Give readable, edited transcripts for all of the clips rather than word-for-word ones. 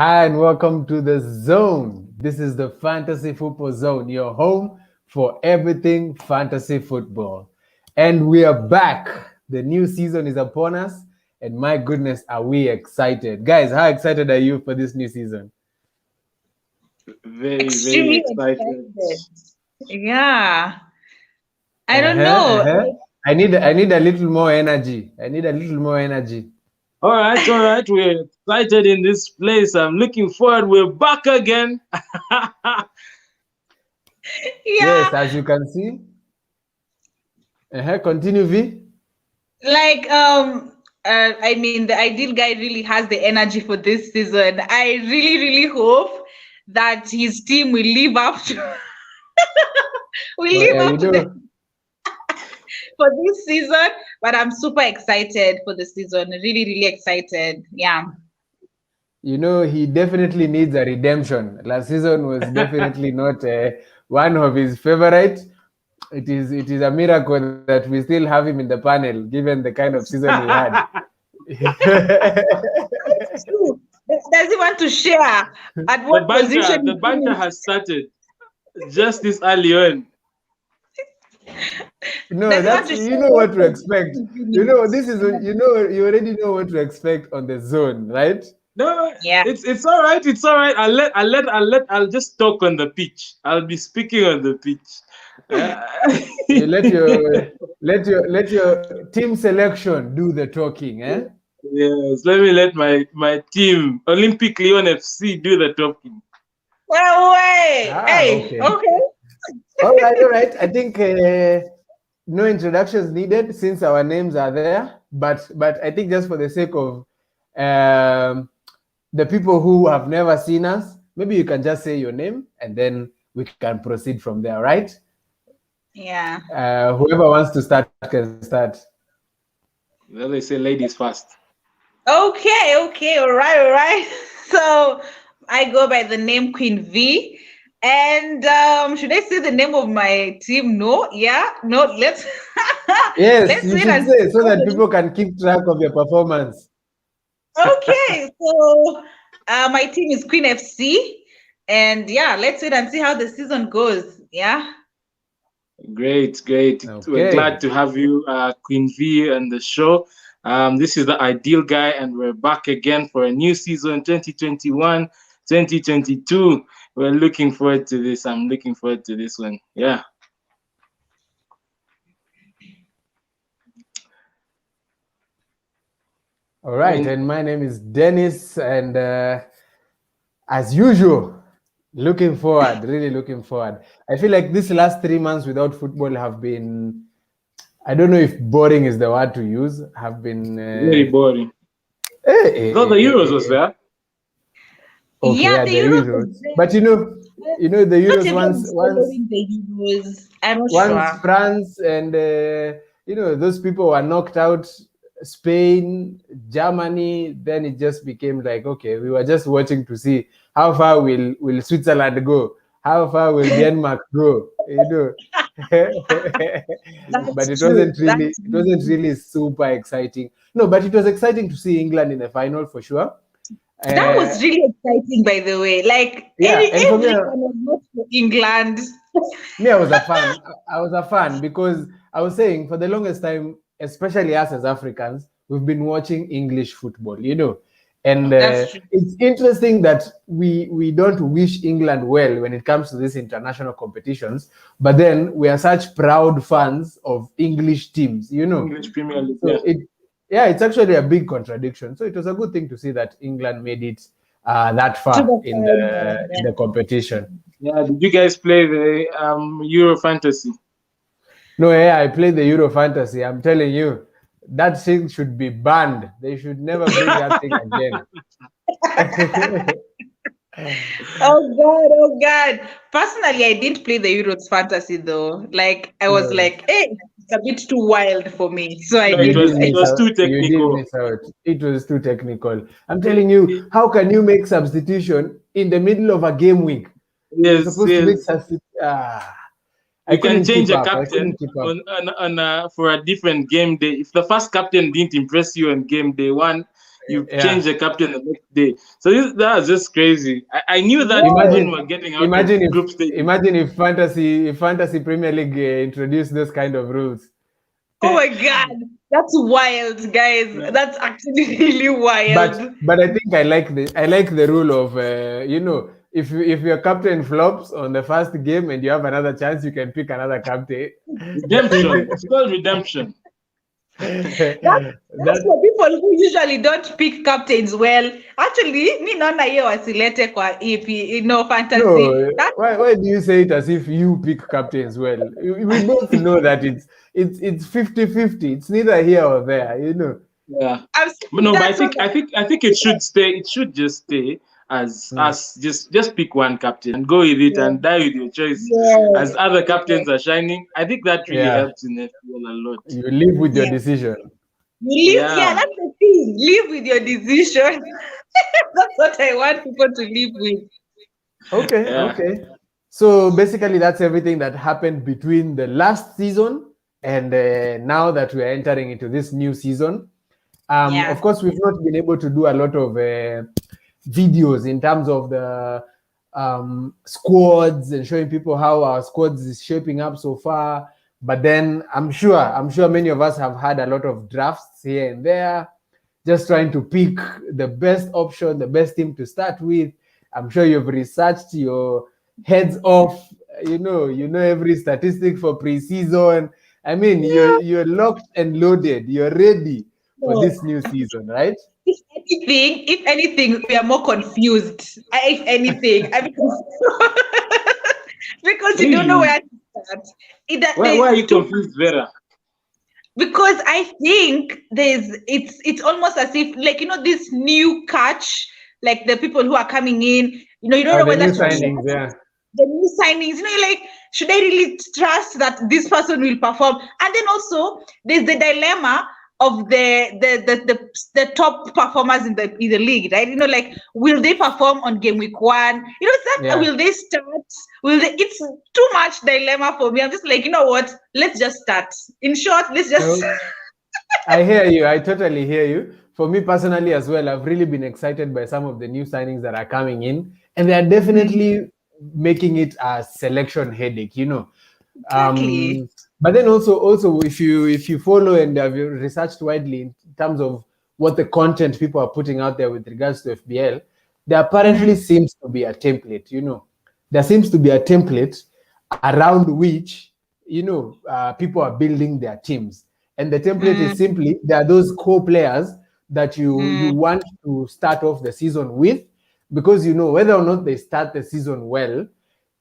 Hi, and welcome to the Zone. This is the Fantasy Football Zone, your home for everything fantasy football. And we are back. The new season is upon us, and my goodness, are we excited. Guys, how excited are you for this new season? Very Extremely excited. Yeah. I don't know. I need a little more energy. I need a little more energy. All right. We're excited in this place. I'm looking forward. We're back again. Yes, Yeah. as you can see. Continue, V. Like I mean the ideal guy really has the energy for this season. I really hope that his team will live up to will Oh, live yeah, up to the for this season. But I'm super excited for the season. Really excited. Yeah. he definitely needs a redemption. Last season was definitely not one of his favorite. It is a miracle that we still have him in the panel, given the kind of season he had. That's true. Does he want to share at what position? The banter has started just this early on. No, that's what to expect. This is you already know what to expect on the Zone, right? No, Yeah. it's all right. It's all right. I'll just talk on the pitch. I'll be speaking on the pitch. You let your team selection do the talking, eh? Yes, let my team Olympic Lyon FC do the talking. Well, wait. Hey, Okay. okay. All right. I think no introductions needed since our names are there. But I think just for the sake of the people who have never seen us, maybe you can just say your name and then we can proceed from there, right? Yeah. Whoever wants to start can start. Well, they say ladies first. Okay. All right. So I go by the name Queen Vee. And should I say the name of my team? No, yeah, no. Let's Yes, let's you wait should and say so that people can keep track of your performance. Okay, so my team is Queen FC, and yeah, let's wait and see how the season goes. Yeah. Great. Okay. We're glad to have you, Queen V, on the show. This is the Ideal Guy, and we're back again for a new season 2021 2022. We're looking forward to this. I'm looking forward to this one. Yeah. All right, and my name is Dennis, and as usual, really looking forward. I feel like these last 3 months without football have been, I don't know if boring is the word to use, have been very boring. Though the Euros was there. Okay, yeah, the Euros. But the Euros once the Euros. I'm not once sure. France and those people were knocked out, Spain, Germany, then it just became like, okay, we were just watching to see how far will Switzerland go, how far will Denmark go, but it wasn't really super exciting. No, but it was exciting to see England in the final for sure. That was really exciting, by the way. Like, everyone was not for England. Me, I was a fan. I was a fan because I was saying for the longest time, especially us as Africans, we've been watching English football, and it's interesting that we don't wish England well when it comes to these international competitions, but then we are such proud fans of English teams, English Premier League. So it's actually a big contradiction. So it was a good thing to see that England made it that far in the competition. Yeah, did you guys play the Euro Fantasy? No, yeah, I played the Euro Fantasy. I'm telling you, that thing should be banned. They should never bring that thing again. Oh God. Personally, I didn't play the Euros Fantasy though. Like, I was like, hey, it's a bit too wild for me. So I didn't. It was too technical. You did miss out. It was too technical. I'm telling you, how can you make substitution in the middle of a game week? Yes, You're supposed to make substitution. You can change a captain for a different game day. If the first captain didn't impress you on game day one, you change the captain the next day. So that was just crazy. I knew that when we're getting out of group stage. Imagine if fantasy Premier League introduced those kind of rules. Oh my God, that's wild, guys. That's actually really wild. But I think I like the rule of if your captain flops on the first game and you have another chance, you can pick another captain. Redemption. It's called redemption. That's for people who usually don't pick captains well. Actually, me naona hiyo wasilete kwa EP, fantasy. No, why do you say it as if you pick captains well? We both know that it's 50-50. It's neither here or there, Yeah. But I think it should stay. It should just stay as just pick one captain and go with it and die with your choice. As other captains are shining, I think that really helps in FPL a lot. You live with your decision. That's the thing. Live with your decision. That's what I want people to live with. Okay. So basically, that's everything that happened between the last season and now that we are entering into this new season. Of course, we've not been able to do a lot of videos in terms of the squads and showing people how our squads is shaping up so far. But then I'm sure many of us have had a lot of drafts here and there, just trying to pick the best option, the best team to start with. I'm sure you've researched your heads off. You know every statistic for preseason. I mean, you're locked and loaded. You're ready for this new season, right? If anything, we are more confused. If anything, because you don't know where to start. Why are you confused, Vera? Because I think it's almost as if this new catch, like the people who are coming in, you don't know whether the new signings, you're like, should I really trust that this person will perform? And then also there's the dilemma of the top performers in the league, right? Like, will they perform on game week 1? Will they start? It's too much dilemma for me. I'm just like, what? Let's just start. In short, let's just. I hear you. I totally hear you. For me personally as well, I've really been excited by some of the new signings that are coming in, and they are definitely making it a selection headache. Exactly. But then also if you follow and have researched widely in terms of what the content people are putting out there with regards to FPL, there apparently seems to be a template. There seems to be a template around which people are building their teams, and the template is simply there are those core players that you want to start off the season with, because whether or not they start the season well,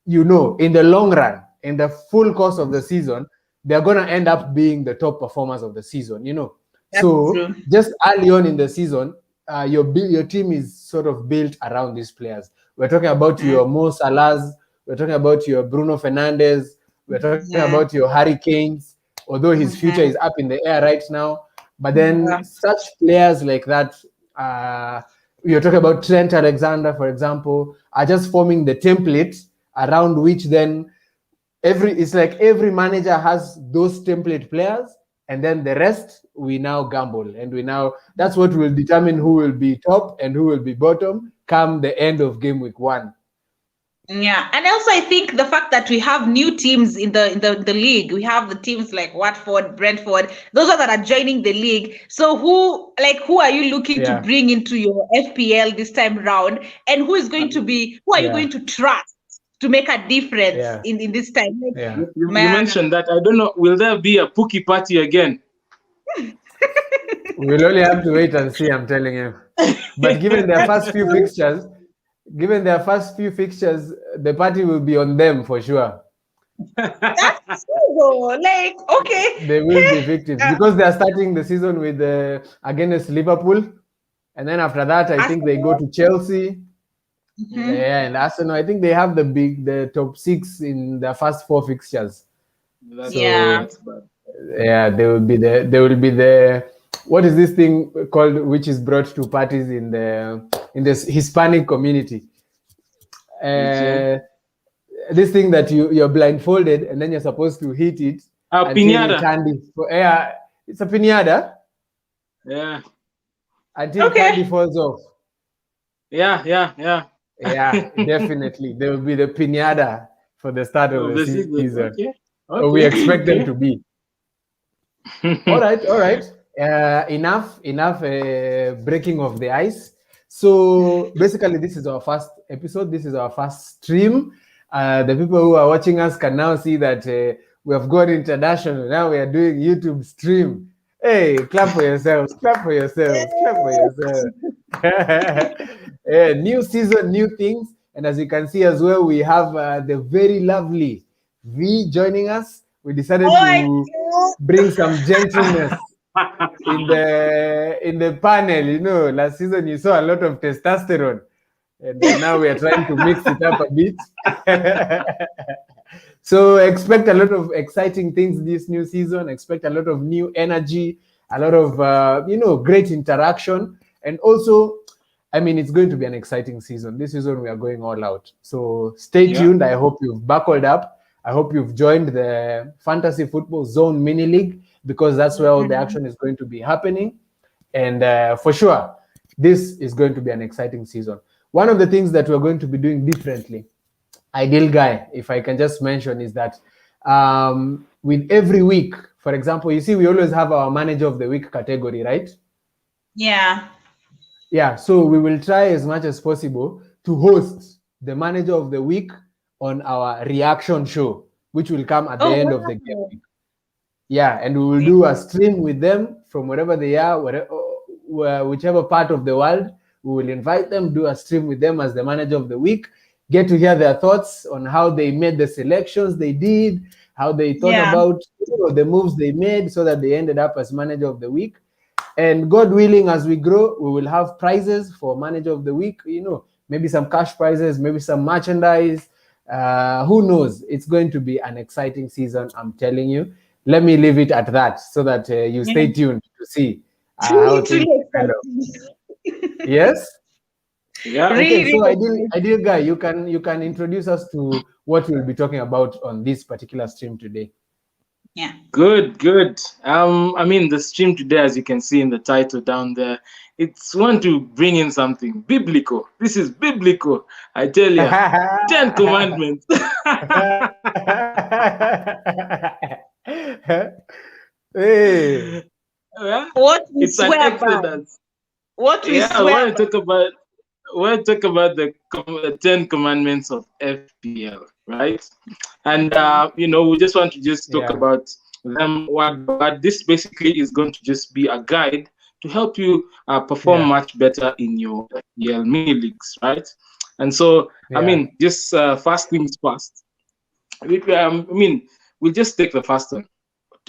in the long run, in the full course of the season, they're going to end up being the top performers of the season, So true. Just early on in the season, your team is sort of built around these players. We're talking about your Mo Salahs, we're talking about your Bruno Fernandes, we're talking about your Harry Kanes, although his future is up in the air right now. But then such players like that, you're talking about Trent Alexander, for example, are just forming the template around which then it's like every manager has those template players, and then the rest we now gamble, and that's what will determine who will be top and who will be bottom come the end of game week 1. Yeah, and also I think the fact that we have new teams in the league, we have the teams like Watford, Brentford, those that are joining the league. So who are you looking to bring into your FPL this time round, and who are you going to trust to make a difference in this time? You mentioned that. I don't know, will there be a Pookie party again? We'll only have to wait and see, I'm telling you. But given their first few fixtures, the party will be on them for sure. That's true. Like, okay. They will be victims because they are starting the season with against Liverpool, and then after that, I think they go to Chelsea. And Arsenal. I think they have the top 6 in their first 4 fixtures. That's bad. They will be the what is this thing called, which is brought to parties in this Hispanic community? This thing that you're blindfolded and then you're supposed to hit it. Piñata. It's a piñata. Yeah. until candy falls off. Yeah. Yeah, definitely. There will be the piñata for the start of the season. Okay. So we expect them to be. All right. Enough breaking of the ice. So basically, this is our first episode. This is our first stream. The people who are watching us can now see that we have gone international. Now we are doing YouTube stream. Hey, clap for yourselves. Clap for yourselves. Clap for yourselves. Yeah, new season, new things. And as you can see as well, we have the very lovely V joining us. We decided to bring some gentleness in the panel. You know, last season you saw a lot of testosterone, and now we are trying to mix it up a bit. So expect a lot of exciting things this new season. Expect a lot of new energy, a lot of great interaction, and also, I mean, it's going to be an exciting season. This season we are going all out. So stay tuned. I hope you've buckled up. I hope you've joined the Fantasy Football Zone Mini League, because that's where all the action is going to be happening. And for sure, this is going to be an exciting season. One of the things that we're going to be doing differently, Ideal Guy, if I can just mention, is that with every week, for example, you see, we always have our Manager of the Week category, right? Yeah. Yeah, so we will try as much as possible to host the Manager of the Week on our reaction show, which will come at the end of the game week. Yeah, and we will do a stream with them from wherever they are, whichever part of the world. We will invite them, do a stream with them as the Manager of the Week, get to hear their thoughts on how they made the selections they did, how they thought about the moves they made so that they ended up as Manager of the Week. And God willing, as we grow, we will have prizes for Manager of the Week, maybe some cash prizes, maybe some merchandise. Who knows? It's going to be an exciting season, I'm telling you. Let me leave it at that so that you stay tuned to see how things develop. Yes? Yeah. Okay, so ideal Guy, you can introduce us to what we'll be talking about on this particular stream today. Yeah. Good. I mean, the stream today, as you can see in the title down there, it's one to bring in something biblical. This is biblical, I tell you. 10 Commandments. Hey. What we it's an swear Exodus. about. What we I swear want to talk about the 10 Commandments of FPL, right? And we just want to talk about them. What this basically is going to just be a guide to help you perform much better in your FPL mini leagues, right? And so, I mean, just fast things fast. We'll just take the first one.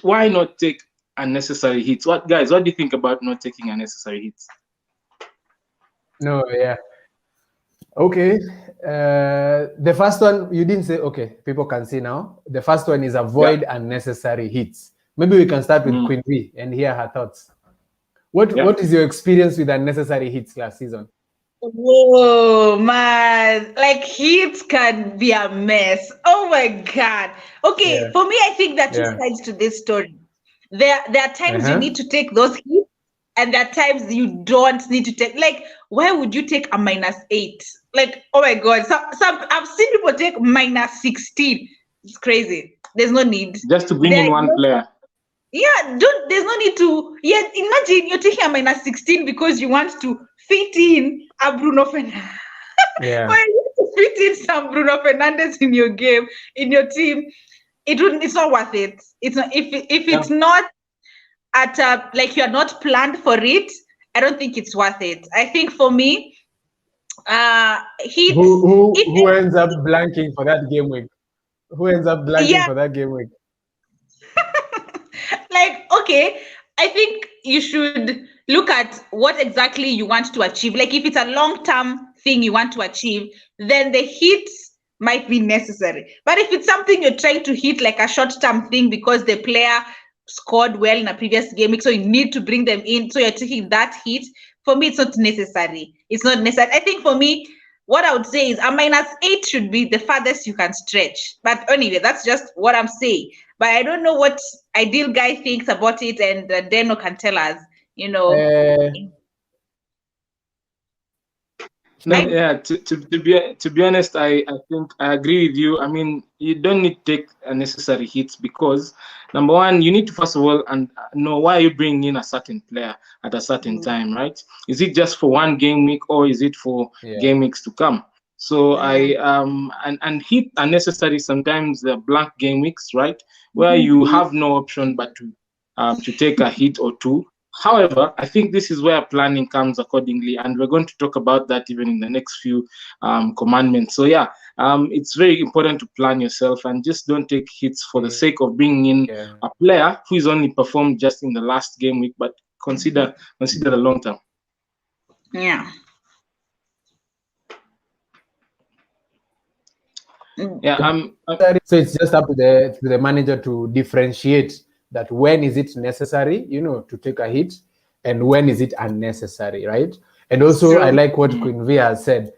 Why not take unnecessary hits? What do you think about not taking unnecessary hits? No, yeah. Okay. The first one, you didn't say, okay, people can see now. The first one is avoid unnecessary hits. Maybe we can start with Queen Vee and hear her thoughts. What is your experience with unnecessary hits last season? Whoa, man. Like, hits can be a mess. Oh my God. Okay, for me, I think there are two sides to this story. There are times you need to take those hits, and there are times you don't need to take. Like, why would you take a -8? Like, oh my God. Some I've seen people take -16. It's crazy. There's no need. Just to bring in one player. Yeah, there's no need to. Yeah, imagine you're taking a -16 because you want to fit in a Bruno Fernandes. Yeah. Why you want to fit in some Bruno Fernandes in your game, in your team? It's not worth it. It's not, if it's not at like you're not planned for it, I don't think it's worth it. I think for me, who ends up blanking for that game week? Who ends up blanking for that game week? Like, okay, I think you should look at what exactly you want to achieve. Like, if it's a long-term thing you want to achieve, then the hits might be necessary. But if it's something you're trying to hit, like a short-term thing because the player scored well in a previous game, so you need to bring them in, so you're taking that hit, for me, it's not necessary. It's not necessary. I think for me, what I would say is a -8 should be the farthest you can stretch. But anyway, that's just what I'm saying. But I don't know what Ideal Guy thinks about it, and Deno can tell us, No, yeah. To be honest, I think I agree with you. I mean, you don't need to take unnecessary hits because number one, you need to first of all and know why you bring in a certain player at a certain time, right? Is it just for one game week or is it for game weeks to come? So I and hit unnecessary sometimes the blank game weeks, right? Where you have no option but to take a hit or two. However, I think this is where planning comes accordingly, and we're going to talk about that even in the next few commandments. So yeah, it's very important to plan yourself and just don't take hits for the sake of bringing in a player who is only performed just in the last game week, but consider the long term. Yeah. Yeah. So it's just up to the manager to differentiate that when is it necessary, to take a hit, and when is it unnecessary, right? And also, I like what Queen Vee has said.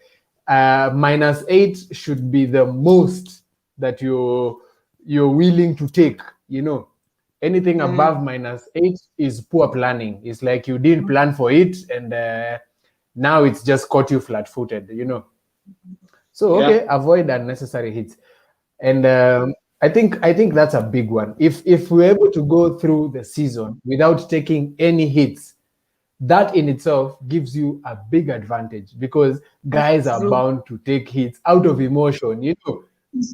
-8 should be the most that you're willing to take. Anything above -8 is poor planning. It's like you didn't plan for it, and now it's just caught you flat-footed. So avoid unnecessary hits. And I think that's a big one. If we're able to go through the season without taking any hits, that in itself gives you a big advantage because guys are bound to take hits out of emotion,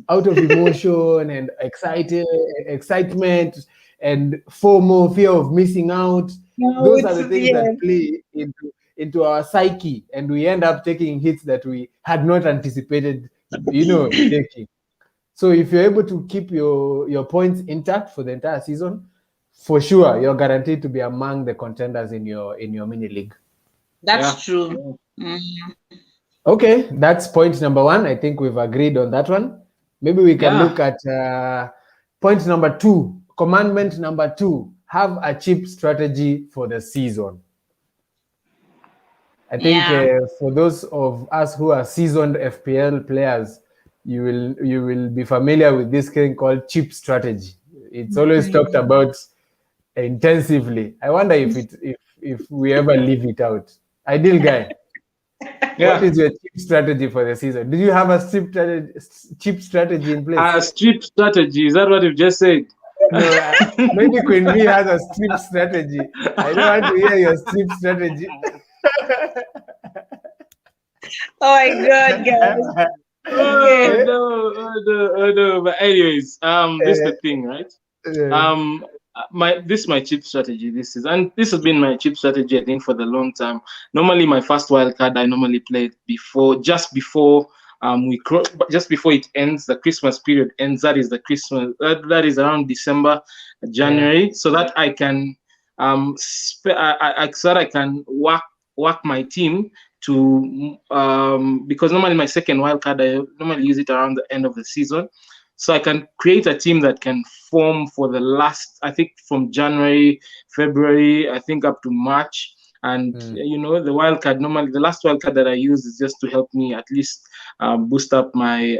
out of emotion and excitement and FOMO, fear of missing out. Those are the things that play into our psyche, and we end up taking hits that we had not anticipated, taking. So if you're able to keep your points intact for the entire season, for sure you're guaranteed to be among the contenders in your mini league. That's true. Okay, that's point number one. I think we've agreed on that one. Maybe we can look at point number 2. Commandment number 2: have a cheap strategy for the season. I think for those of us who are seasoned FPL players, you will be familiar with this thing called cheap strategy. It's always talked about intensively. I wonder if we ever leave it out. Ideal Guy. What is your cheap strategy for the season? Do you have a cheap strategy in place? A cheap strategy, is that what you've just said? No, maybe Queen Vee has a strip strategy. I don't want to hear your strip strategy. Oh my God, guys. Oh no. But anyways, this is the thing, right? This is my cheap strategy. This has been my cheap strategy, I think, for the long time. Normally, my first wild card I normally play it just before it ends. The Christmas period ends. That is the Christmas. That is around December, January, so that I can so that I can work my team to because normally my second wild card I normally use it around the end of the season, so I can create a team that can form for the last, I think, from January, February, I think up to March. And the wild card, normally the last wild card that I use is just to help me at least boost up my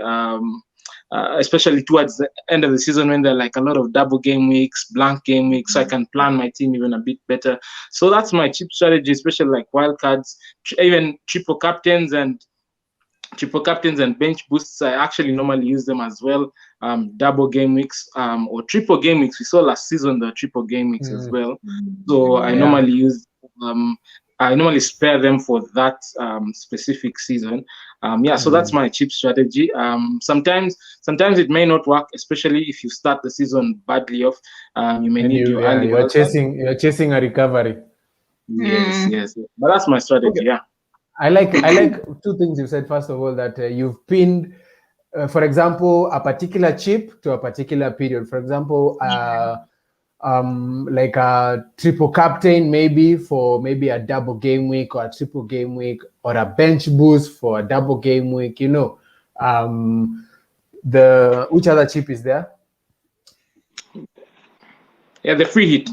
especially towards the end of the season when there are like a lot of double game weeks, blank game weeks, so I can plan my team even a bit better. So that's my cheap strategy, especially like wild cards, even triple captains and bench boosts. I actually normally use them as well. Double game weeks or triple game weeks. We saw last season the triple game weeks as well. So I normally use I normally spare them for that specific season. So that's my cheap strategy. Sometimes it may not work, especially if you start the season badly off. You may need your early. You're chasing a recovery. Yes. But that's my strategy. Yeah. I like 2 things you said. First of all, that you've pinned, for example, a particular chip to a particular period. For example, like a triple captain maybe for maybe a double game week or a triple game week, or a bench boost for a double game week. Which other chip is there? Yeah, the free hit.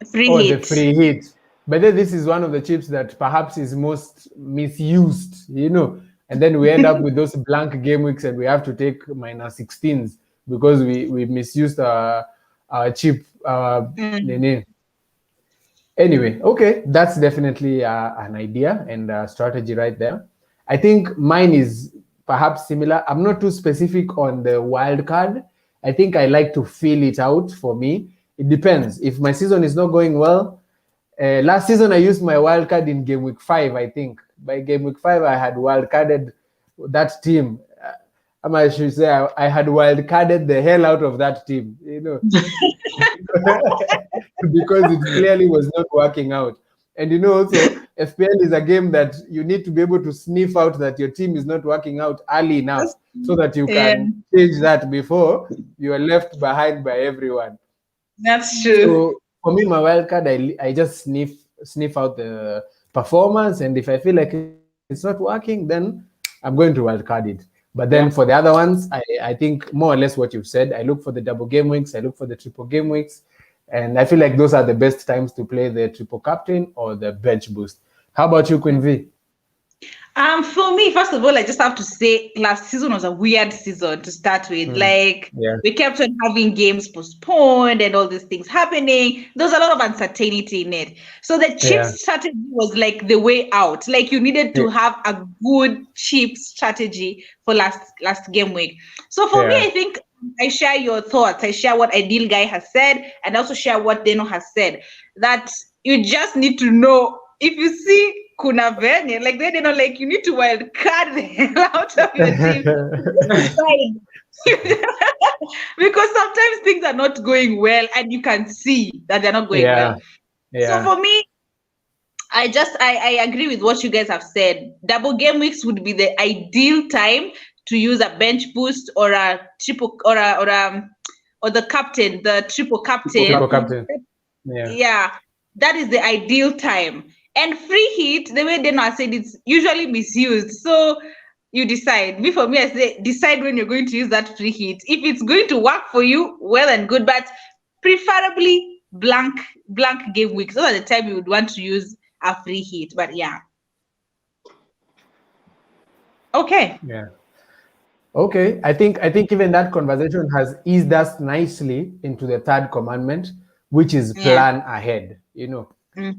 The free hit. But then this is one of the chips that perhaps is most misused, and then we end up with those blank game weeks and we have to take -16s because we misused our chip. Anyway, okay, that's definitely an idea and a strategy right there. I think mine is perhaps similar. I'm not too specific on the wild card. I think I like to feel it out for me. It depends. If my season is not going well, last season I used my wild card in game week 5, I think. By game week 5, I had wild carded that team. I should say I had wild carded the hell out of that team, because it clearly was not working out. And also FPL is a game that you need to be able to sniff out that your team is not working out early enough so that you can change that before you are left behind by everyone. That's true. So for me, my wild card, I just sniff out the performance, and if I feel like it's not working, then I'm going to wild card it. But then for the other ones, I think more or less what you've said. I look for the double game weeks, I look for the triple game weeks, and I feel like those are the best times to play the triple captain or the bench boost. How about you, Queen Vee? For me, first of all, I just have to say last season was a weird season to start with. We kept on having games postponed and all these things happening. There was a lot of uncertainty in it. So the chip strategy was like the way out. Like you needed to have a good chip strategy for last game week. So for me, I think I share your thoughts. I share what Ideal Guy has said, and also share what Deno has said. That you just need to know if you see kuna venye, like they didn't like you need to wild card the hell out of your team. Because sometimes things are not going well and you can see that they're not going well. So for me, I agree with what you guys have said. Double game weeks would be the ideal time to use a bench boost or a triple or the captain, the triple captain. Triple captain. Yeah, that is the ideal time. And free hit, the way Deno said, it's usually misused. So you decide. For me, I say decide when you're going to use that free hit. If it's going to work for you, well and good, but preferably blank game weeks. So at the time you would want to use a free hit. But yeah. Okay. Yeah. Okay. I think even that conversation has eased us nicely into the third commandment, which is plan ahead,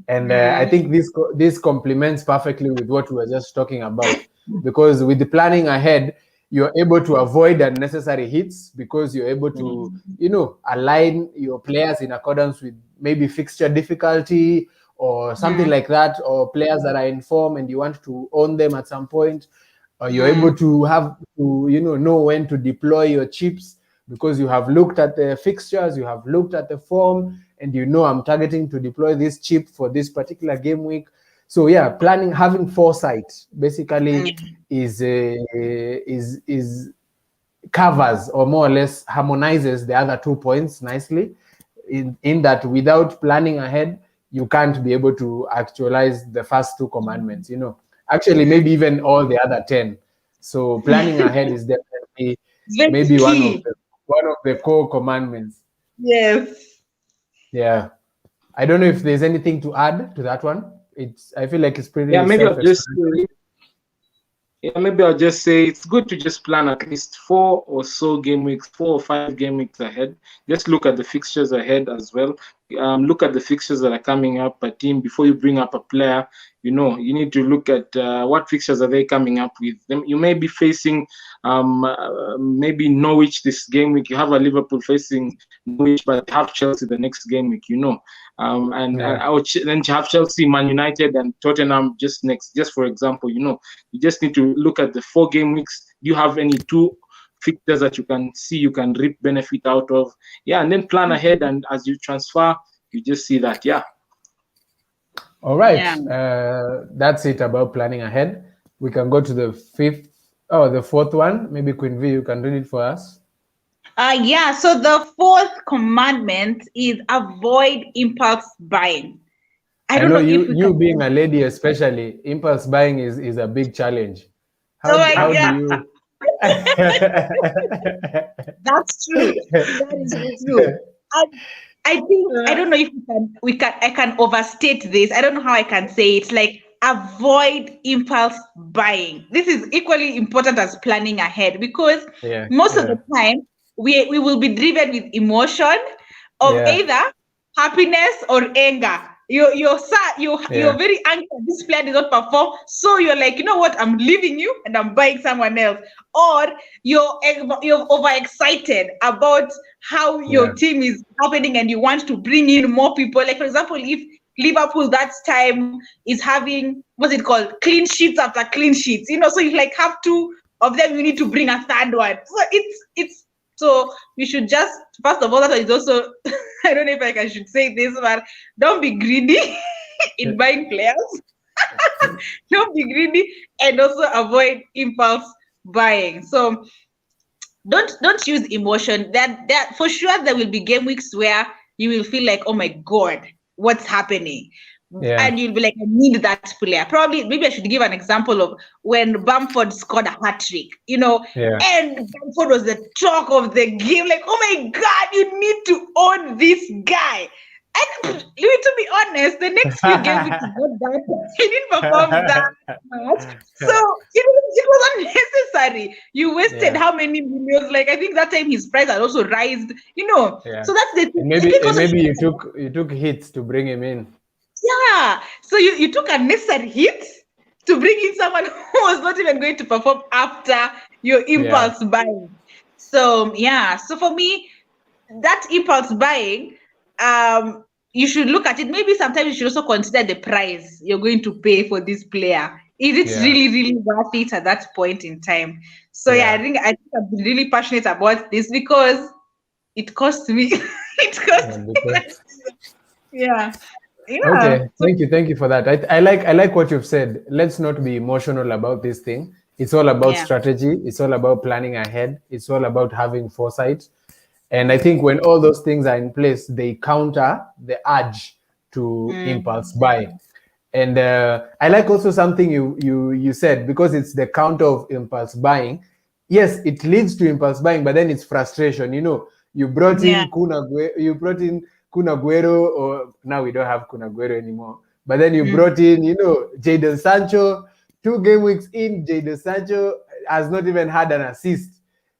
And I think this complements perfectly with what we were just talking about, because with the planning ahead, you're able to avoid unnecessary hits because you're able to, align your players in accordance with maybe fixture difficulty or something like that, or players that are in form and you want to own them at some point, or you're able to have to, know when to deploy your chips because you have looked at the fixtures, you have looked at the form, and I'm targeting to deploy this chip for this particular game week. So planning, having foresight basically is covers or more or less harmonizes the other 2 points nicely. In that, without planning ahead, you can't be able to actualize the first 2 commandments. Actually, maybe even all the other 10. So planning ahead is definitely maybe one of the core commandments. Yes. Yeah, I don't know if there's anything to add to that one. I feel like it's pretty. Maybe I'll just say it's good to just plan at least 4 or 5 game weeks ahead. Just look at the fixtures ahead as well. Look at the fixtures that are coming up per team before you bring up a player. You need to look at what fixtures are they coming up with. You may be facing maybe Norwich this game week. You have a Liverpool facing Norwich, but have Chelsea the next game week. Then you have Chelsea, Man United, and Tottenham just for example. You just need to look at the 4 game weeks. Do you have any 2 fixtures that you can see you can reap benefit out of? And then plan ahead, and as you transfer, you just see that. All right. That's it about planning ahead. We can go to the the 4th one. Maybe Queen Vee, you can read it for us. So the 4th commandment is avoid impulse buying. I don't know you being a lady, especially impulse buying is a big challenge. How do you? That's true. That is true. I think I don't know if I can overstate this. I don't know how I can say it. It's like avoid impulse buying. This is equally important as planning ahead, because most of the time we will be driven with emotion of either happiness or anger. you're very angry that this player did not perform, so you're like, you know what, I'm leaving you and I'm buying someone else. Or you're overexcited about how your team is happening and you want to bring in more people. Like, for example, if Liverpool that time is having, what's it called, clean sheets after clean sheets, so you like have two of them, you need to bring a third one. So it's so we should just, first of all, that is also I don't know if I should say this, but don't be greedy in buying players. Don't be greedy, and also avoid impulse buying. So don't use emotion. That for sure there will be game weeks where you will feel like, oh my God, what's happening? And you'll be like, I need that player. Probably, maybe I should give an example of when Bamford scored a hat trick, and Bamford was the talk of the game. Like, oh my God, you need to own this guy. And to be honest, the next few games he got that. He didn't perform that much. So it was unnecessary. You wasted how many millions? Like, I think that time his price had also risen. So that's the thing. Maybe you took hits to bring him in. Yeah. So you took a necessary hit to bring in someone who was not even going to perform after your impulse buying. So So for me, that impulse buying, you should look at it. Maybe sometimes you should also consider the price you're going to pay for this player. Is it really, really worth it at that point in time? So I think I've been really passionate about this because it cost me. It cost me. Okay, thank you for that. I like what you've said. Let's not be emotional about this thing. It's all about strategy. It's all about planning ahead. It's all about having foresight. And I think when all those things are in place, they counter the urge to impulse buy. And I like also something you said, because it's the counter of impulse buying. Yes, it leads to impulse buying, but then it's frustration. You brought in Kun Aguero, or now we don't have Kun Aguero anymore. But then you brought in, Jadon Sancho. 2 game weeks in, Jadon Sancho has not even had an assist.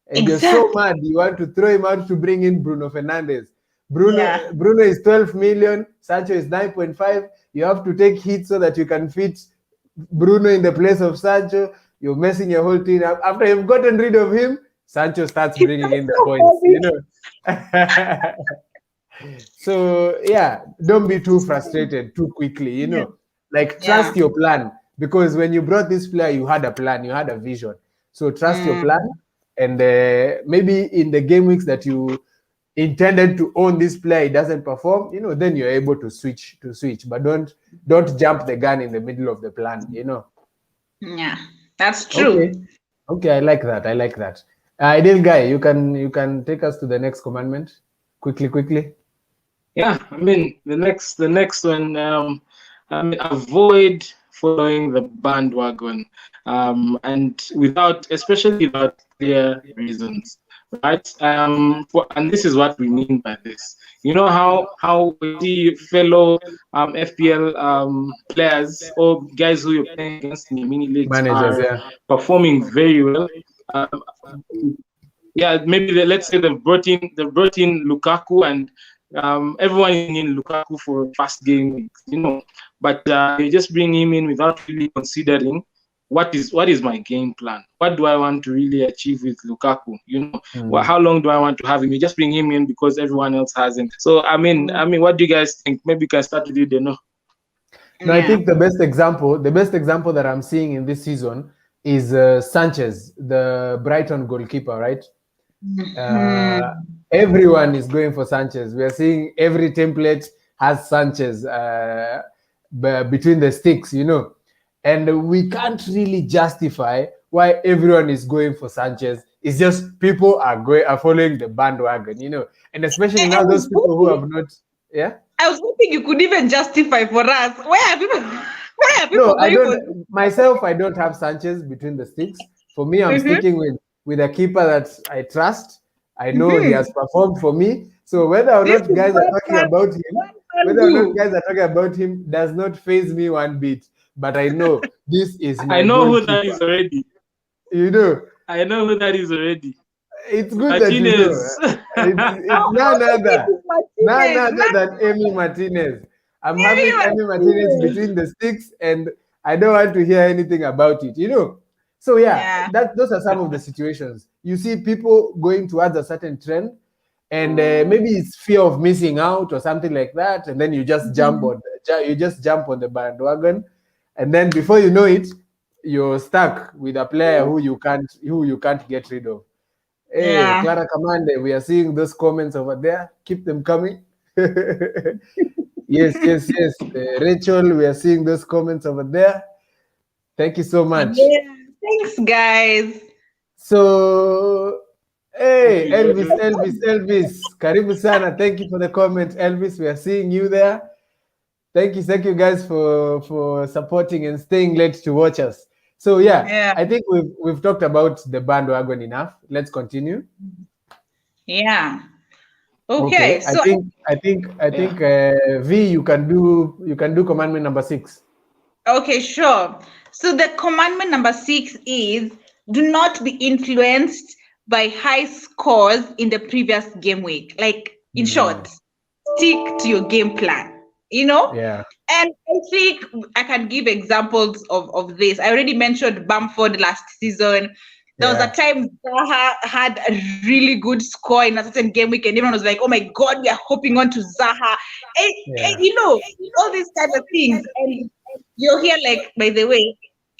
And you're so mad, you want to throw him out to bring in Bruno Fernandes. Bruno is 12 million, Sancho is 9.5. You have to take hits so that you can fit Bruno in the place of Sancho. You're messing your whole team up. After you've gotten rid of him, Sancho starts bringing in the points, So don't be too frustrated too quickly, like trust your plan, because when you brought this player, you had a plan, you had a vision. So trust your plan, and maybe in the game weeks that you intended to own this player, it doesn't perform, then you're able to switch, but don't jump the gun in the middle of the plan, Yeah, that's true. Okay, I like that. Ideal Guy, you can take us to the next commandment quickly. Yeah, I mean the next one. Avoid following the bandwagon, and especially without clear reasons, right? And this is what we mean by this. You know how we see fellow FPL players or guys who you're playing against in the mini leagues are performing very well. Maybe let's say they've brought in Lukaku, and everyone is in Lukaku for first game, but they just bring him in without really considering what is my game plan. What do I want to really achieve with Lukaku? How long do I want to have him? You just bring him in because everyone else has him. So I mean, what do you guys think? Maybe you can start with you, Deno. No, I think the best example that I'm seeing in this season is Sanchez, the Brighton goalkeeper, right? Everyone is going for Sanchez. We are seeing every template has Sanchez between the sticks, and we can't really justify why everyone is going for Sanchez. It's just people are following the bandwagon, and especially now those people who have not. I was hoping you could even justify for us. Why are people No, I don't. Myself, I don't have Sanchez between the sticks. For me, I'm sticking with a keeper that I trust. I know he has performed for me. So whether or not guys are talking about him, does not faze me one bit. But I know this is my I know goalkeeper. who that is already. I know who that is already. It's good Martinez. That you know. It's none other than Emi Martinez. I'm having Emi Martinez between the sticks, and I don't want to hear anything about it, So those are some of the situations. You see people going towards a certain trend, and maybe it's fear of missing out or something like that, and then you just jump on the bandwagon, and then before you know it, you're stuck with a player who you can't get rid of. Hey, Clara Kamande, we are seeing those comments over there. Keep them coming. Yes. Rachel, we are seeing those comments over there. Thank you so much. Yeah, thanks, guys. So, hey, Elvis. Karibu sana. Thank you for the comment, Elvis. We are seeing you there. Thank you guys for supporting and staying late to watch us. So I think we've talked about the bandwagon enough. Let's continue. Yeah. Okay. So I think V, you can do commandment number 6. Okay, sure. So the commandment number 6 is do not be influenced by high scores in the previous game week. Like in short, stick to your game plan. Yeah. And I think I can give examples of this. I already mentioned Bamford last season. There was a time Zaha had a really good score in a certain game week, and everyone was like, "Oh my God, we are hopping on to Zaha," and all these type of things. And you're here, like, by the way,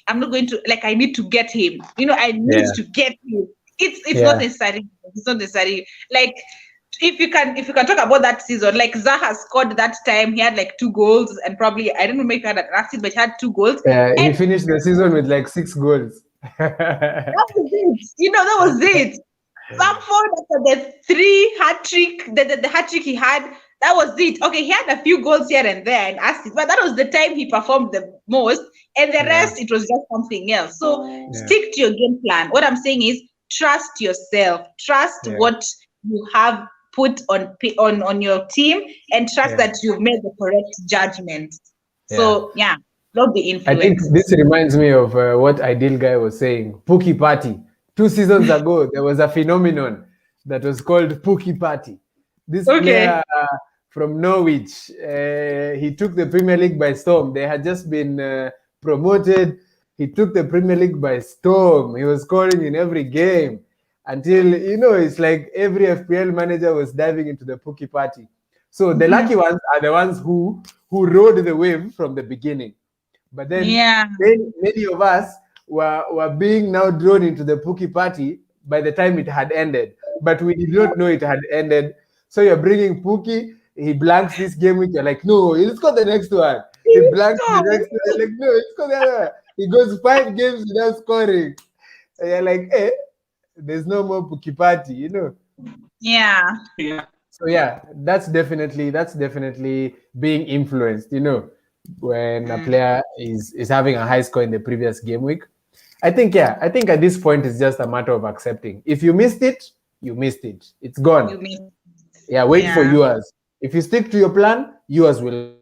I'm not going to, like, I need to get him. I need to get him. It's not necessary. It's not necessary. Like, if you can talk about that season, like Zaha scored that time, he had like 2 goals, and probably, I don't know, maybe he had an assist, but he had 2 goals. Yeah, he finished the season with like 6 goals. That was it. That was it. Bamford, after the 3 hat-trick, the hat-trick he had, that was it. Okay, he had a few goals here and there and assists, but that was the time he performed the most, and the rest, it was just something else. So stick to your game plan. What I'm saying is trust yourself. Trust what you have put on your team, and trust that you've made the correct judgment. So don't be influenced. I think this reminds me of what Ideal Guy was saying. Pookie Party. 2 seasons ago, there was a phenomenon that was called Pookie Party. This player from Norwich, he took the Premier League by storm. They had just been promoted. He took the Premier League by storm. He was scoring in every game until, it's like every FPL manager was diving into the Pookie Party. So the lucky ones are the ones who rode the wave from the beginning. But then many of us were being now drawn into the Pookie Party by the time it had ended. But we did not know it had ended. So you're bringing Pookie, he blanks this game week, you're like, no, let's go the next one. He blanks the next one, you're like, no, let's go the other one. He goes 5 games without scoring. And you're like, there's no more Pookie Party, Yeah. So that's definitely being influenced, when a player is having a high score in the previous game week. I think at this point it's just a matter of accepting. If you missed it, you missed it. It's gone. You missed it. Wait for yours. If you stick to your plan, yours will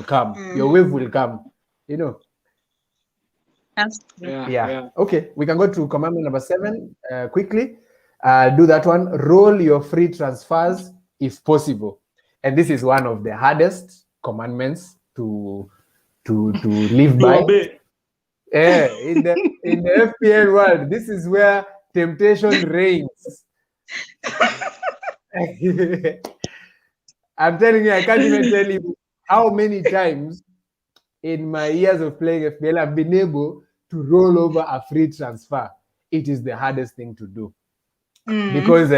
come. Your wave will come. That's true. Okay, we can go to commandment number 7 quickly. Do that one. Roll your free transfers if possible. And this is one of the hardest commandments to live by. In the FPL world, this is where temptation reigns. I'm telling you, I can't even tell you how many times in my years of playing FPL I've been able to roll over a free transfer. It is the hardest thing to do. Because,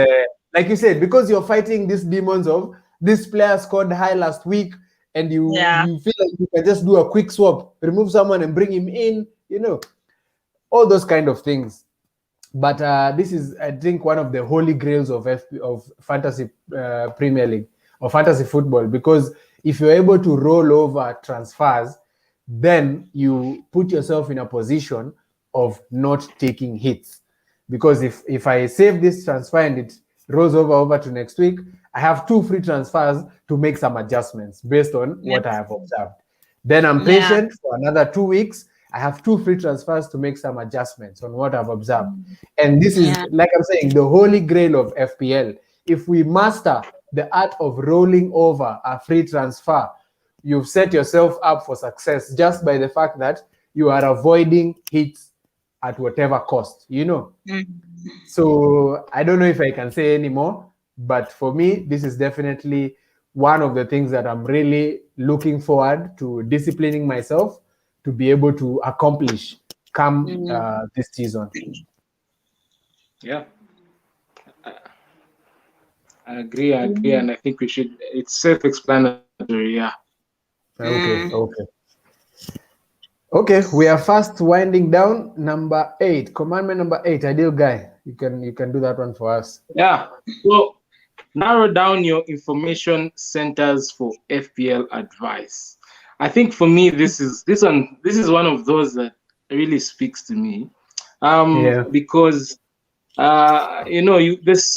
like you said, because you're fighting these demons of this player scored high last week, and you feel like you can just do a quick swap, remove someone and bring him in, all those kind of things. But this is, I think, one of the holy grails of fantasy Premier League or fantasy football, because if you're able to roll over transfers, then you put yourself in a position of not taking hits. Because if I save this transfer and it rolls over to next week, I have 2 free transfers to make some adjustments based on what I have observed. Then I'm patient for another 2 weeks. I have 2 free transfers to make some adjustments on what I've observed. And this is, like I'm saying, the holy grail of FPL. If we master the art of rolling over a free transfer you've set yourself up for success just by the fact that you are avoiding hits at whatever cost, you know. So I don't know if I can say any more, but for me, this is definitely one of the things that I'm really looking forward to disciplining myself to be able to accomplish come this season. Yeah. I agree, and I think we should. It's self-explanatory. Yeah. Okay. We are fast winding down. Number 8, commandment number 8. Ideal Guy, you can do that one for us. Yeah. So narrow down your information centers for FPL advice. I think for me, this is one of those that really speaks to me, because there's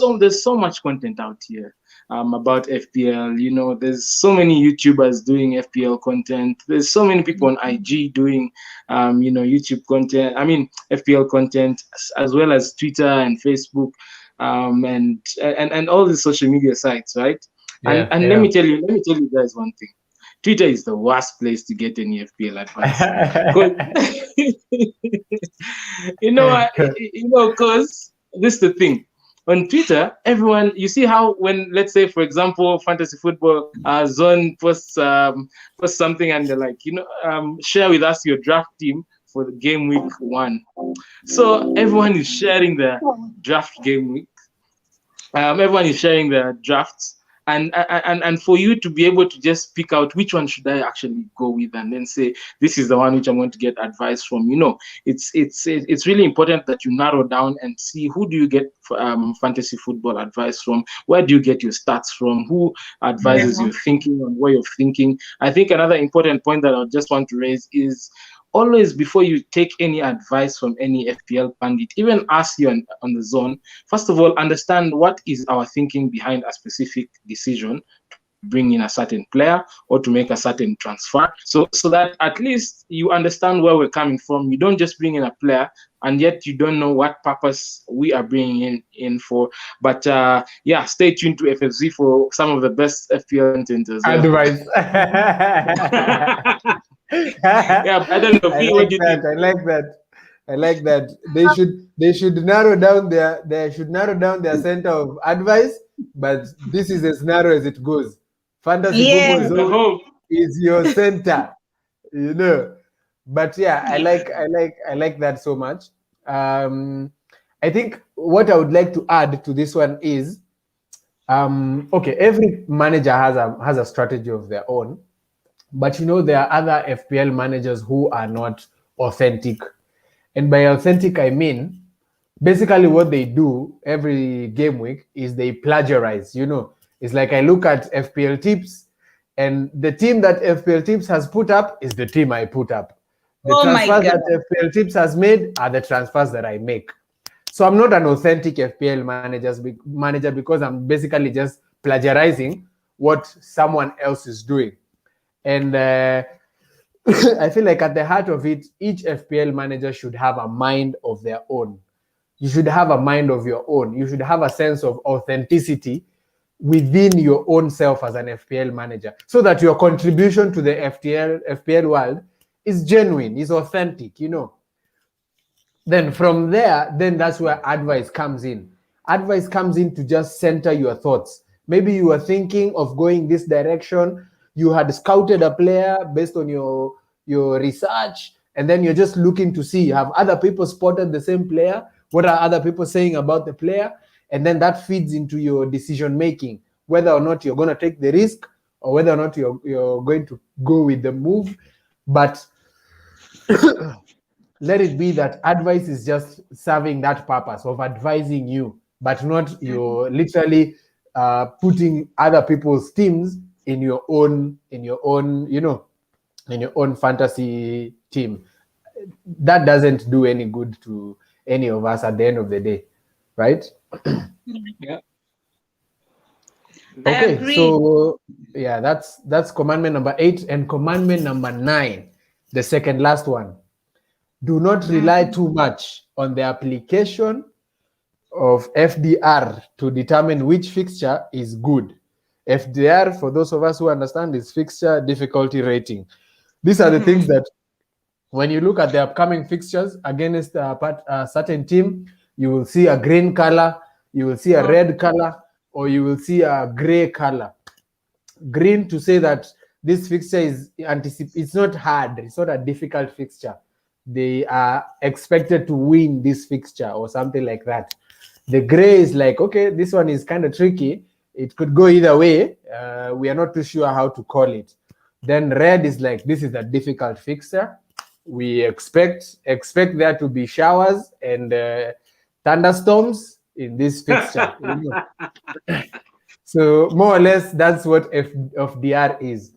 so much content out here about FPL. You know, there's so many YouTubers doing FPL content. There's so many people on IG doing YouTube content. I mean FPL content, as well as Twitter and Facebook, and all the social media sites, right? And let me tell you guys one thing. Twitter is the worst place to get any FPL advice. Because this is the thing. On Twitter, everyone, you see how when, let's say, for example, Fantasy Football Zone posts something and they're like, share with us your draft team for the game week 1. So everyone is sharing their draft game week. Everyone is sharing their drafts. And for you to be able to just pick out which one should I actually go with, and then say this is the one which I'm going to get advice from. It's really important that you narrow down and see who do you get fantasy football advice from, where do you get your stats from, who advises your thinking on what you're thinking. I think another important point that I just want to raise is always, before you take any advice from any FPL pundit, even us here on the zone, first of all, understand what is our thinking behind a specific decision to bring in a certain player or to make a certain transfer. So that at least you understand where we're coming from. You don't just bring in a player and yet you don't know what purpose we are bringing in for. But stay tuned to FFZ for some of the best FPL content as well. Advice. Yeah, I don't know. I like that. They should narrow down their center of advice, but this is as narrow as it goes. Fantasy football zone is your center, But yeah, I like that so much. I think what I would like to add to this one is, every manager has a strategy of their own. But there are other FPL managers who are not authentic. And by authentic, I mean, basically what they do every game week is they plagiarize, It's like I look at FPL tips, and the team that FPL tips has put up is the team I put up. The transfers that FPL tips has made are the transfers that I make. So I'm not an authentic FPL manager because I'm basically just plagiarizing what someone else is doing. And I feel like at the heart of it, each FPL manager should have a mind of their own. You should have a mind of your own. You should have a sense of authenticity within your own self as an FPL manager, so that your contribution to the FPL world is genuine, is authentic, Then from there, that's where advice comes in. Advice comes in to just center your thoughts. Maybe you are thinking of going this direction. You had scouted a player based on your research, and then you're just looking to see, have other people spotted the same player? What are other people saying about the player? And then that feeds into your decision making, whether or not you're going to take the risk or whether or not you're going to go with the move. But let it be that advice is just serving that purpose of advising you, but not you're literally putting other people's teams in your own fantasy team. That doesn't do any good to any of us at the end of the day, right? Yeah. Okay, so yeah, that's commandment number 8. And commandment number 9, the second last one: do not rely too much on the application of FDR to determine which fixture is good. FDR, for those of us who understand, is fixture difficulty rating. These are the things that when you look at the upcoming fixtures against a certain team, you will see a green color, you will see a red color, or you will see a gray color. Green to say that this fixture is it's not hard, it's not a difficult fixture. They are expected to win this fixture or something like that. The gray is like, okay, this one is kind of tricky. It could go either way. We are not too sure how to call it. Then red is like, this is a difficult fixture. We expect there to be showers and thunderstorms in this fixture. So more or less, that's what FDR is.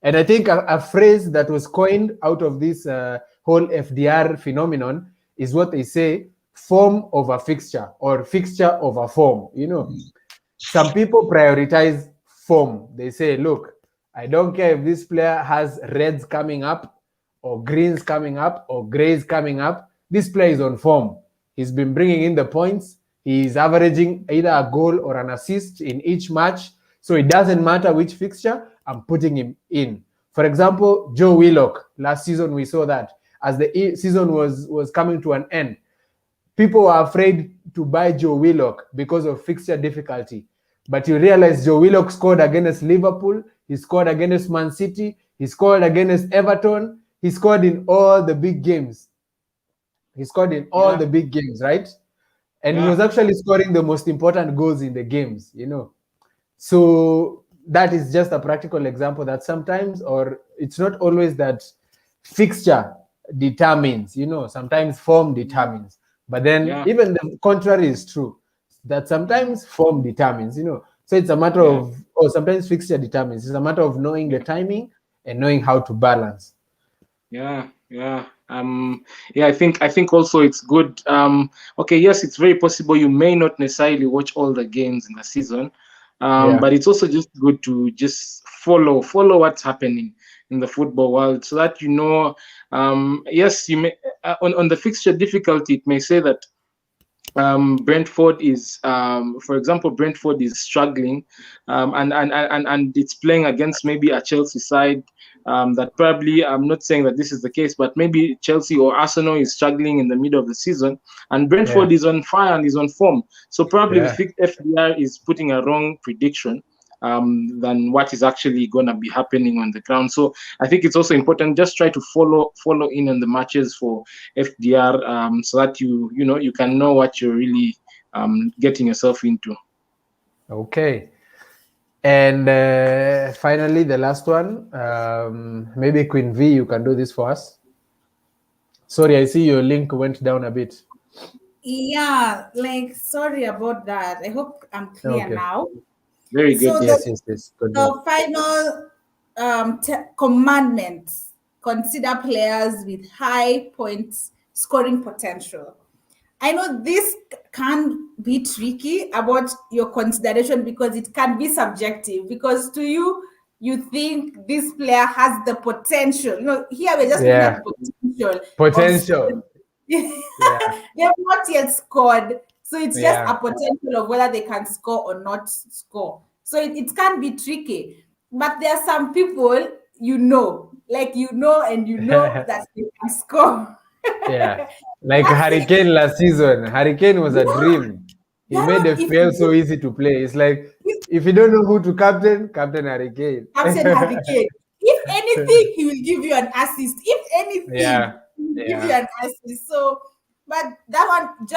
And I think a phrase that was coined out of this whole FDR phenomenon is what they say, form of a fixture or fixture of a form. Some people prioritize form. They say, look, I don't care if this player has reds coming up or greens coming up or grays coming up. This player is on form. He's been bringing in the points. He's averaging either a goal or an assist in each match. So it doesn't matter which fixture, I'm putting him in. For example, Joe Willock. Last season, we saw that. As the season was coming to an end, people were afraid to buy Joe Willock because of fixture difficulty. But you realize Joe Willock scored against Liverpool. He scored against Man City. He scored against Everton. He scored in all the big games. The big games, right? And he was actually scoring the most important goals in the games, So that is just a practical example that sometimes, or it's not always that fixture determines, sometimes form determines. But then even the contrary is true, that sometimes form determines, So it's a matter of, or sometimes fixture determines. It's a matter of knowing the timing and knowing how to balance. I think also it's good. Okay, yes, it's very possible you may not necessarily watch all the games in the season, but it's also just good to just follow what's happening in the football world, so that yes, you may on the fixture difficulty, it may say that Brentford is, for example, Brentford is struggling, and it's playing against maybe a Chelsea side that probably, I'm not saying that this is the case, but maybe Chelsea or Arsenal is struggling in the middle of the season, and Brentford is on fire and is on form. So probably the FDR is putting a wrong prediction than what is actually going to be happening on the ground. So I think it's also important, just try to follow in on the matches for FDR, so that you can know what you're really getting yourself into. Okay. And finally, the last one, maybe Queen Vee, you can do this for us. Sorry, I see your link went down a bit. Yeah, sorry about that. I hope I'm clear now. Very good. So yes. The final commandment: consider players with high points scoring potential. I know this can be tricky about your consideration because it can be subjective, because to you think this player has the potential. Here we're just looking at potential. They have not yet scored. So it's just a potential of whether they can score or not score. So it can be tricky. But there are some people, and you know that they can score. Like Hurricane last season. Hurricane was a dream. He made FPL so easy to play. It's like, if you don't know who to captain Hurricane. Captain Hurricane. If anything, he will give you an assist. If anything, he will give you an assist. So, but that one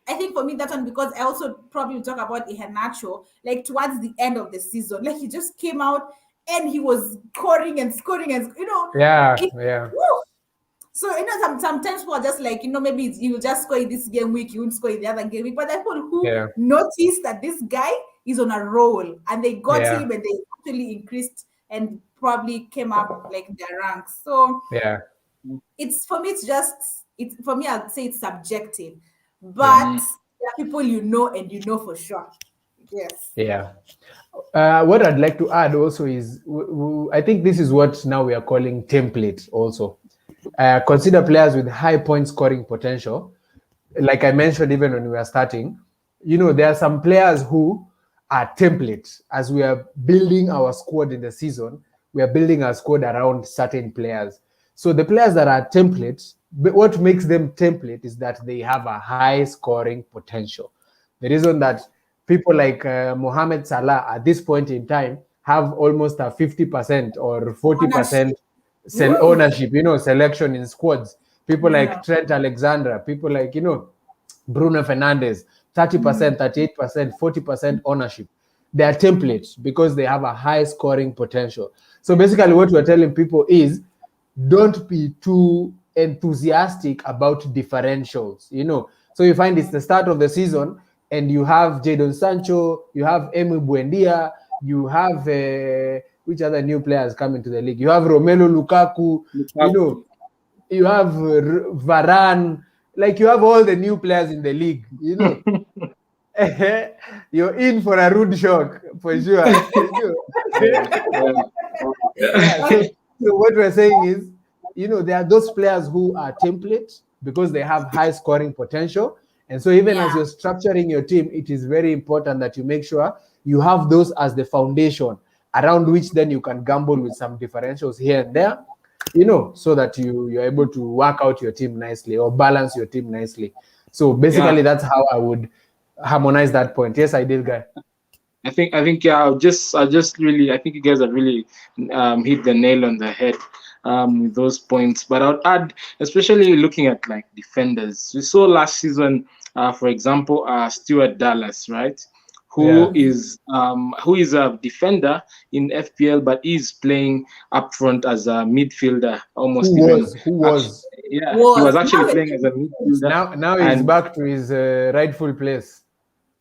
I think for me, that one, because I also probably talk about Iheanacho, towards the end of the season, he just came out and he was scoring and So sometimes people are just maybe he will just score in this game week, he won't score in the other game week. But there are people who noticed that this guy is on a roll, and they got him, and they actually increased and probably came up their ranks. So it's for me, I'd say it's subjective, but there are people and for sure. Yes. What I'd like to add also is, I think this is what now we are calling template also. Consider players with high point scoring potential. Like I mentioned even when we were starting, there are some players who are templates. As we are building our squad in the season, we are building our squad around certain players. So the players that are templates, what makes them template is that they have a high scoring potential. The reason that people like Mohamed Salah at this point in time have almost a 50% or 40% ownership, selection in squads. People like Trent Alexander, people like, Bruno Fernandes, 30%, 38%, 40% ownership. They are templates because they have a high scoring potential. So basically what we're telling people is don't be too enthusiastic about differentials, So you find it's the start of the season and you have Jadon Sancho, you have Emi Buendia, you have which other new players coming to the league? You have Romelu Lukaku. You have Varane. Like you have all the new players in the league, You're in for a rude shock for sure. So what we're saying is, there are those players who are templates because they have high scoring potential. And so even as you're structuring your team, it is very important that you make sure you have those as the foundation around which then you can gamble with some differentials here and there, so that you're able to work out your team nicely or balance your team nicely. So basically that's how I would harmonize that point. Yes, I did, Guy. I think I just really, I think you guys have really hit the nail on the head with those points. But I would add, especially looking at like defenders, we saw last season, for example, Stuart Dallas, right? Who is a defender in FPL, but is playing up front as a midfielder almost. Who was? He was actually playing as a midfielder. Now he's back to his rightful place.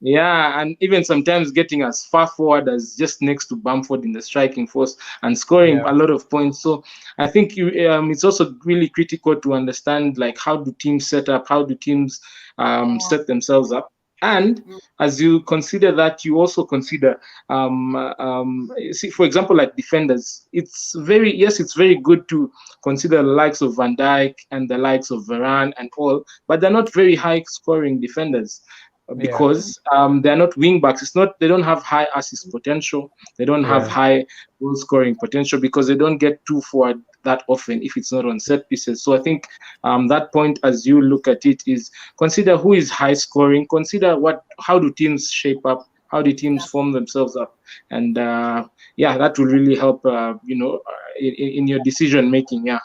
Yeah, and even sometimes getting as far forward as just next to Bamford in the striking force and scoring a lot of points. So I think it's also really critical to understand like how do teams set up, how do teams set themselves up. And as you consider that, you also consider, see, for example, like defenders, it's very good to consider the likes of Van Dijk and the likes of Varane and all, but they're not very high scoring defenders. Because they're not wing backs. They don't have high assist potential. They don't have high goal scoring potential because they don't get too forward that often if it's not on set pieces. So I think that point, as you look at it, is consider who is high scoring. Consider how do teams shape up, how do teams form themselves up, and that will really help. In your decision making. Yeah.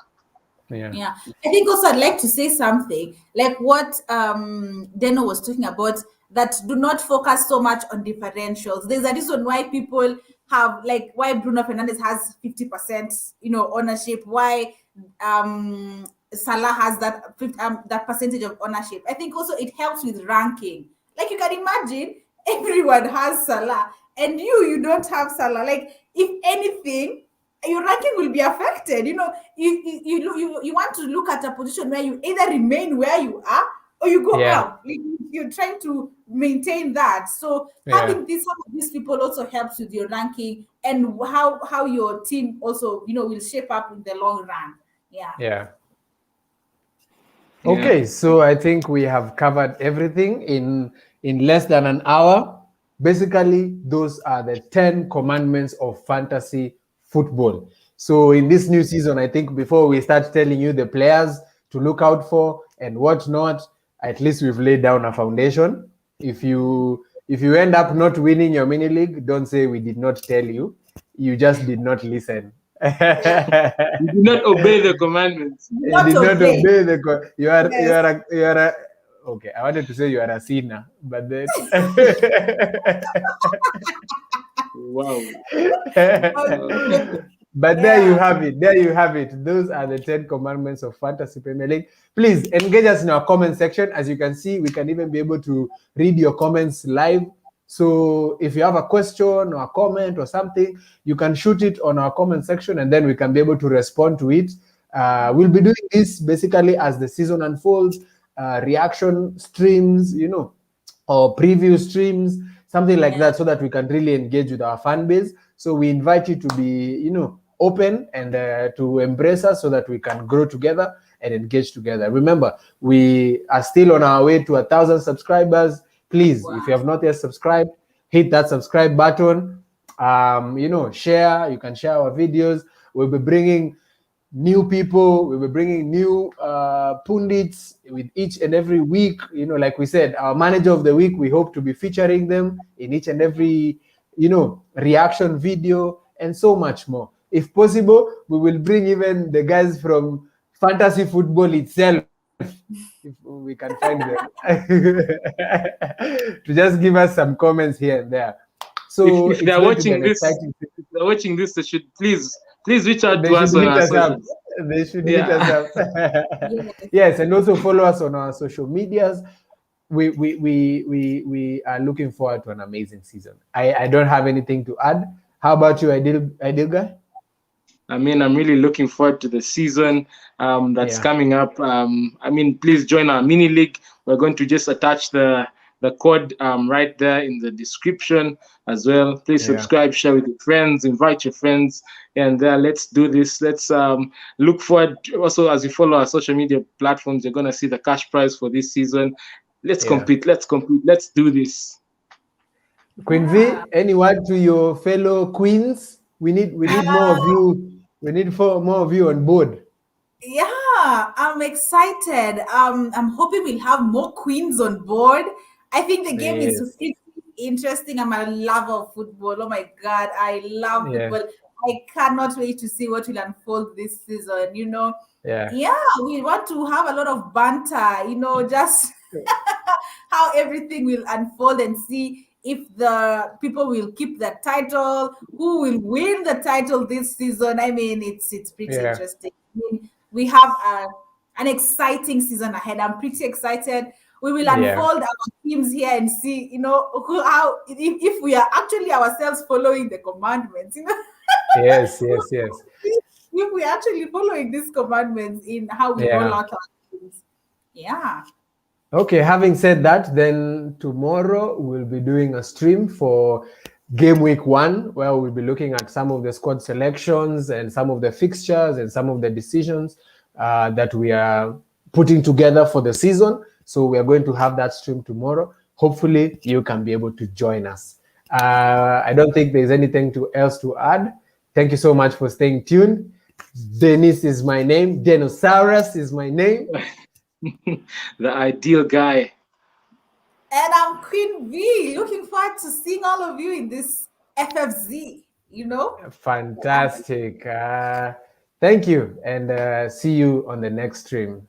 I think also I'd like to say something like what Deno was talking about, that do not focus so much on differentials. There's a reason why people have, like, why Bruno Fernandes has 50%, ownership, why Salah has that percentage of ownership. I think also it helps with ranking. Like you can imagine, everyone has Salah and you don't have Salah. Like if anything, your ranking will be affected. You want to look at a position where you either remain where you are or you go up. You're trying to maintain that. So having some of these people also helps with your ranking and how your team also, will shape up in the long run. Okay, so I think we have covered everything in less than an hour. Basically, those are the 10 commandments of fantasy football. So in this new season, I think before we start telling you the players to look out for and what not, at least we've laid down a foundation. If you end up not winning your mini league, don't say we did not tell you. You just did not listen. You did not obey the commandments. You did not obey the. You are a. Okay, I wanted to say you are a sinner, but then. Wow. But there you have it. There you have it. Those are the 10 commandments of Fantasy Premier League. Please engage us in our comment section. As you can see, we can even be able to read your comments live. So if you have a question or a comment or something, you can shoot it on our comment section and then we can be able to respond to it. We'll be doing this basically as the season unfolds, reaction streams, or preview streams, something like that, so that we can really engage with our fan base. So we invite you to be, open and to embrace us so that we can grow together and engage together. Remember, we are still on our way to 1,000 subscribers. Please, if you have not yet subscribed, hit that subscribe button. Share. You can share our videos. We'll be bringing new people. We'll be bringing new pundits with each and every week. Like we said, our manager of the week, we hope to be featuring them in each and every, reaction video and so much more. If possible, we will bring even the guys from fantasy football itself, if we can find them, to just give us some comments here and there. So if they're watching this, they should please reach out to us on our socials. They should hit us up. Yes, and also follow us on our social medias. We are looking forward to an amazing season. I don't have anything to add. How about you, Ideal Guy? I mean, I'm really looking forward to the season that's coming up. Please join our mini league. We're going to just attach the code right there in the description as well. Please subscribe, share with your friends, invite your friends, and let's do this. Let's look forward. Also, as you follow our social media platforms, you're going to see the cash prize for this season. Let's compete. Let's do this. Queen Vee, any word to your fellow queens? We need more of you. We need more of you on board. Yeah, I'm excited. I'm hoping we'll have more queens on board. I think the game is pretty interesting. I'm a lover of football. Oh my God, I love football. I cannot wait to see what will unfold this season. We want to have a lot of banter. Just how everything will unfold and see if the people will keep the title, who will win the title this season. I mean, it's pretty interesting. We have an exciting season ahead. I'm pretty excited. We will unfold our teams here and see, how if we are actually ourselves following the commandments. Yes. If we're actually following these commandments in how we roll out our teams. Yeah. Okay, having said that, then tomorrow we'll be doing a stream for game week 1, where we'll be looking at some of the squad selections and some of the fixtures and some of the decisions that we are putting together for the season. So we are going to have that stream tomorrow. Hopefully you can be able to join us. I don't think there's anything else to add. Thank you so much for staying tuned. Dennis is my name. Denosaurus is my name. The Ideal Guy. And I'm Queen Vee. Looking forward to seeing all of you in this FFZ, Fantastic. Thank you, and see you on the next stream.